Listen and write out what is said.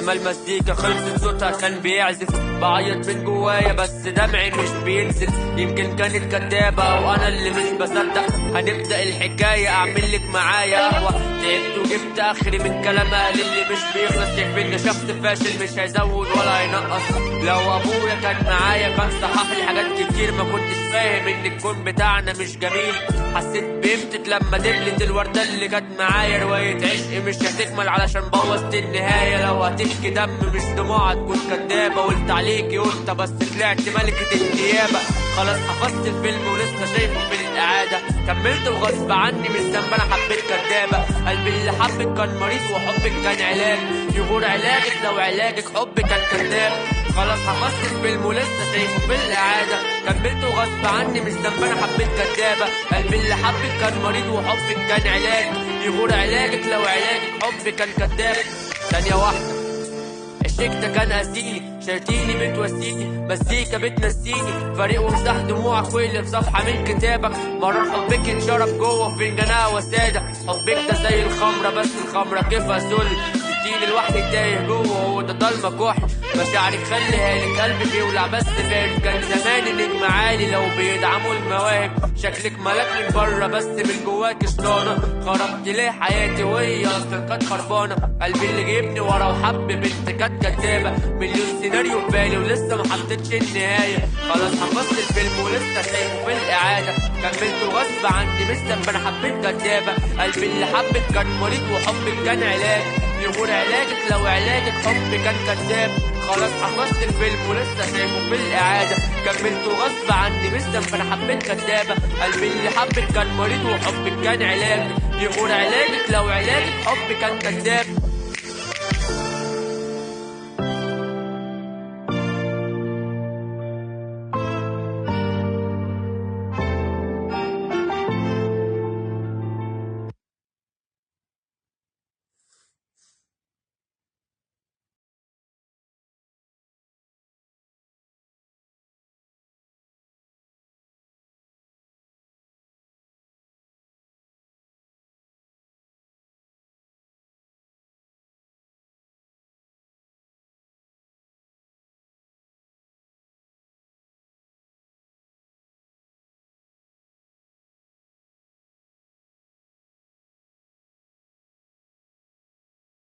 ما المزيكا خلصت صوتها كان بيعزف، بعيط من جوايا بس دمعي مش بينزل. يمكن كانت كدابة وانا اللي مش بصدق. هنبدأ الحكاية اعمل لك معايا قهوة. تعبت وجبت اخري من كلام اهلي اللي مش بيخلص. شايفني شخص فاشل مش هيزود ولا هينقص. لو ابويا كان معايا كان صحح لي حاجات كتير ما كنتش فاهم ان الكون بتاعنا مش جميل. حسيت بقيمتك لما دبلت الوردة اللي كانت معايا. رواية عشق مش هتكمل علشان بوظت النهاية. لو هتبكي دم مش دموع هتكون كدابة. قلت عليكي قلت بس طلعت ملكة النيابة. خلاص حفظت الفيلم ولسه شايفه في الإعادة. كملت وغصب عني مش ذنب أنا حبيت كدابة. قلبي اللي حبك كان مريض وحبك كان علاج. يغور علاجك لو علاجك حب كان كداب. خلاص حفظت الفيلم ولسه شايفه في الإعادة. كملت وغصب عني مش ذنب أنا حبيت كدابة. قلبي اللي حبك كان مريض وحبك كان علاج. يغور علاجك لو علاجك حب كان كداب. ثانية واحدة الشيك كان قاسيني. شايتيني بتوسيني مزيكا بتنسيني. فريق ومسح دموع اخويا في صفحة من كتابك. مرة حبك انشرب جوه في فنجانها وسادة. حبك ده زي الخمرة بس الخمرة كيفها سل. سبتيني لوحدي تايه جوه وده ضلمة كحل. مشاعرك خليها لك قلبي بيولع بس فارق. كان زمان النجم عالي لو بيدعموا المواهب. شكلك ملاك من بره بس من جواك شطانة. خربت ليه حياتي وهي اصلا كانت خربانة. قلبي اللي جايبني ورا وحب بنت كانت كدابة. مليون سيناريو في بالي ولسه ما حطيتش النهاية. خلاص حفظت الفيلم ولسه شايفه في الإعادة. كملت وغصب عني مش ذنب أنا حبيت كدابة. قلبي اللي حبك كان مريض وحبك كان علاج. يغور علاجك لو علاجك حب كان كداب. خلاص حفظت الفيلم ولسه شايفه في الإعادة. كملت وغصب عني مش ذنب أنا حبيت كدابة. قلبي اللي حبك كان مريض وحبك كان علاج. يغور علاجك لو علاجك حب كان كداب.